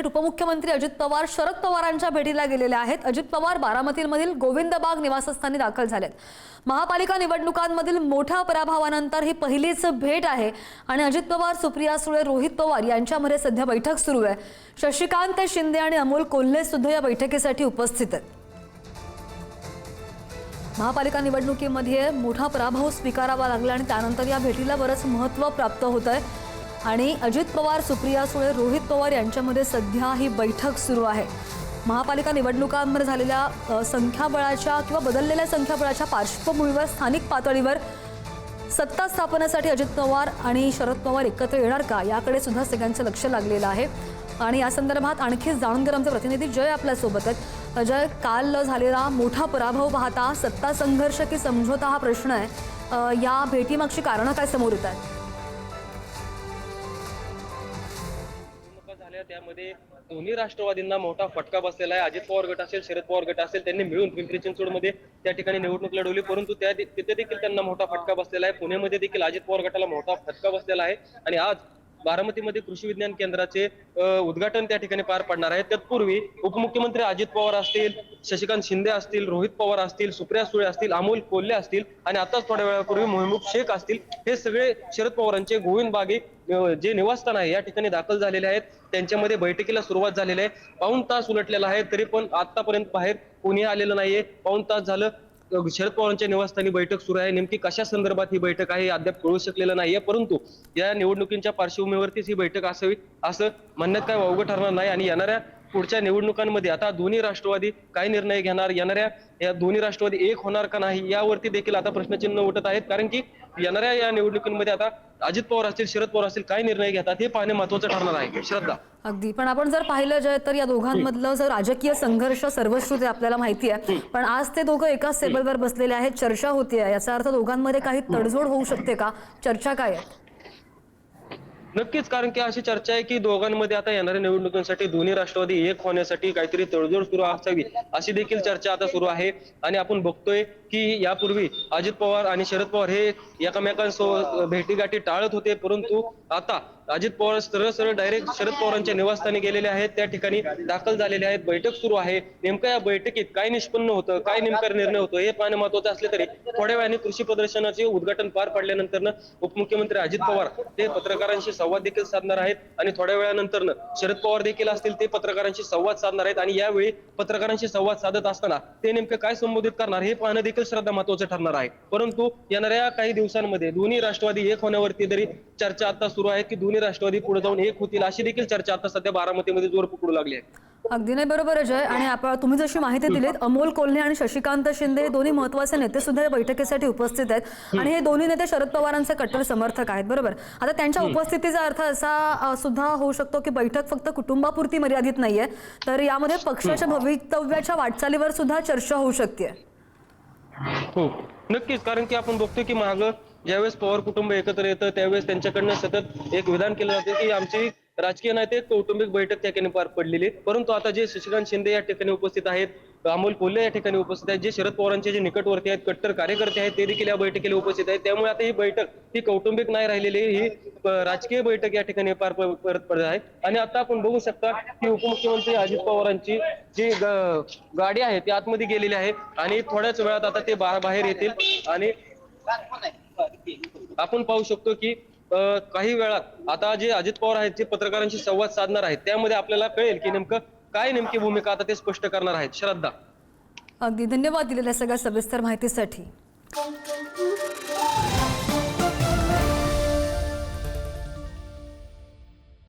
तर उपमुख्यमंत्री अजित पवार शरद पवारांच्या भेटीला गेलेले आहेत। अजित पवार बारामतीमधील गोविंदबाग निवासस्थानी दाखल झालेत। महापालिका निवडणुकांमधील मोठ्या पराभवानंतर ही पहिलीच भेट आहे आणि अजित पवार, सुप्रिया सुळे, रोहित पवार यांच्यामध्ये सध्या बैठक सुरू आहे। शशिकांत शिंदे आणि अमोल कोल्हे सुद्धा या बैठकीसाठी उपस्थित आहेत। महापालिका निवडणुकीमध्ये मोठा पराभव स्वीकारावा लागला आणि त्यानंतर या भेटीला बरंच महत्त्व प्राप्त होत आहे आणि अजित पवार, सुप्रिया सुळे, रोहित पवार यांच्यामध्ये सध्या ही बैठक सुरू आहे। महापालिका निवडणुकांमध्ये झालेल्या संख्याबळाच्या किंवा बदललेल्या संख्याबळाच्या पार्श्वभूमीवर स्थानिक पातळीवर सत्ता स्थापनेसाठी अजित पवार आणि शरद पवार एकत्र येणार का याकडे सुद्धा सगळ्यांचं लक्ष लागलेलं आहे आणि या संदर्भात आणखी जाणून घेणार आमचे प्रतिनिधी जय आपल्यासोबत आहेत। जय, काल झालेला मोठा पराभव पाहता सत्ता संघर्ष की समझोता हा प्रश्न आहे, या भेटीमागची कारणं काय समोर येत आहेत? त्यामध्ये दोन्ही राष्ट्रवादींना मोठा फटका बसलेला आहे। अजित पवार गट असेल, शरद पवार गट असेल, त्यांनी मिळून पिंपरी चिंचवडमध्ये त्या ठिकाणी निवडणूक लढवली, परंतु तिथे देखील त्यांना मोठा फटका बसलेला आहे। पुण्यामध्ये देखील अजित पवार गटाला मोठा फटका बसलेला आहे आणि आज बारामतीमध्ये कृषी विज्ञान केंद्राचे उद्घाटन त्या ठिकाणी पार पडणार आहे। तत्पूर्वी उपमुख्यमंत्री अजित पवार असतील, शशिकांत शिंदे असतील, रोहित पवार असतील, सुप्रिया सुळे असतील, अमोल कोल्हे असतील आणि आताच थोड्या वेळापूर्वी मोहम्मद शेख असतील, हे सगळे शरद पवारांचे गोविंदबागे जे निवासस्थान आहे या ठिकाणी दाखल झालेले आहेत। त्यांच्यामध्ये बैठकीला सुरुवात झालेली आहे। पाऊण तास उलटलेला आहे, तरी पण आतापर्यंत बाहेर कोणी आलेलं नाहीये। पाऊण तास झालं शरद पवारांच्या निवासस्थानी बैठक सुरू आहे। नेमकी कशा संदर्भात ही बैठक आहे अद्याप कळू शकलेलं नाहीये, परंतु या निवडणुकीच्या पार्श्वभूमीवरतीच ही बैठक असावी असं म्हणण्यात काय वावगं ठरणार नाही आणि येणाऱ्या पुढच्या निवडणुकांमध्ये आता दोन्ही राष्ट्रवादी काय निर्णय घेणार, येणाऱ्या या दोन्ही राष्ट्रवादी एक होणार का नाही यावरती देखील आता प्रश्नचिन्ह उठत आहेत। कारण की येणाऱ्या या निवडणुकीमध्ये आता अजित पवार असतील, शरद पवार असतील काय निर्णय घेतात हे पाहणे महत्त्वाचं ठरणार आहे। श्रद्धा, अगदी, पण आपण जर पाहिलं जय तर या दोघांमधलं जर राजकीय संघर्ष सर्वश्रुत आहे आपल्याला माहिती आहे, पण आज ते दोघं एकाच टेबलवर बसलेले आहेत, चर्चा होतीये, याचा अर्थ दोघांमध्ये काही तडजोड होऊ शकते का? चर्चा काय आहे? नक्कीच, कारण की अशी चर्चा आहे की दोघांमध्ये आता येणाऱ्या निवडणुकांसाठी दोन्ही राष्ट्रवादी एक होण्यासाठी काहीतरी तडजोड सुरू असावी अशी देखील चर्चा आता सुरू आहे। आणि आपण बघतोय की यापूर्वी अजित पवार आणि शरद पवार हे एकमेकांसोबत भेटीगाठी टाळत होते, परंतु आता अजित पवार सरळ सरळ डायरेक्ट शरद पवारांच्या निवासस्थानी गेलेले आहेत, त्या ठिकाणी दाखल झालेले आहेत। बैठक सुरू आहे। नेमकं या बैठकीत काय निष्पन्न होतं, काय नेमका निर्णय होतो हे पाहणे महत्त्वाचं असले तरी थोड्या वेळाने कृषी प्रदर्शनाचे उद्घाटन पार पडल्यानंतर उपमुख्यमंत्री अजित पवार ते पत्रकारांशी संवाद देखील साधणार आहेत आणि थोड्या वेळानंतर शरद पवार देखील असतील ते पत्रकारांशी संवाद साधणार आहेत आणि यावेळी पत्रकारांशी संवाद साधत असताना ते नेमकं काय संबोधित करणार हे पाहणं देखील श्रद्धा महत्त्वाचं ठरणार आहे। परंतु येणाऱ्या काही दिवसांमध्ये दोन्ही राष्ट्रवादी एक होण्यावरती तरी चर्चा आता सुरू आहे की दोन्ही राष्ट्रवादी पुढे जाऊन एक होतील अशी देखील चर्चा आता सध्या बारामतीमध्ये जोर पकडू लागली आहे। अगदी नाही, बरोबर आहे जय। आणि आपण तुम्ही जशी माहिती दिलीत, अमोल कोल्हे आणि शशिकांत शिंदे हे दोन्ही महत्त्वाचे नेते सुद्धा या बैठकीसाठी उपस्थित आहेत आणि हे दोन्ही नेते शरद पवारांचे कट्टर समर्थक आहेत, बरोबर? आता त्यांच्या उपस्थितीचा अर्थ असा सुद्धा होऊ शकतो की बैठक फक्त कुटुंबापुरती मर्यादित नाहीये, तर यामध्ये पक्षाच्या भवितव्याच्या वाटचालीवर सुद्धा चर्चा होऊ शकते। हो, नक्कीच, कारण की आपण बघतोय की मागं ज्यावेळेस पवार कुटुंब एकत्र येतं त्यावेळेस त्यांच्याकडनं सतत एक विधान केलं जाते की आमची राजकीय नेते कौटुंबिक बैठक त्या ठिकाणी पार पडलेली, परंतु आता जे शशिकांत शिंदे या ठिकाणी उपस्थित आहेत, अमोल कोल्हे या ठिकाणी उपस्थित आहेत, जे शरद पवारांचे जे निकटवर्ती आहेत, कट्टर कार्यकर्ते आहेत, ते देखील या बैठकीला उपस्थित आहेत। त्यामुळे आता ही बैठक ही कौटुंबिक नाही राहिलेली, ही राजकीय बैठक या ठिकाणी पार पडत आहे। आणि आता आपण बघू शकता की उपमुख्यमंत्री अजित पवारांची जी गाडी आहे ती आतमध्ये गेलेली आहे आणि थोड्याच वेळात आता ते बाहेर येतील आणि आपण पाहू शकतो की काही वेळात आता जे अजित पवार आहेत जे पत्रकारांशी संवाद साधणार आहेत त्यामध्ये आपल्याला कळेल की नेमकी भूमिका आता ते स्पष्ट करणार आहेत। श्रद्धा, अगदी धन्यवाद दिलेल्या सगळ्या सविस्तर माहितीसाठी।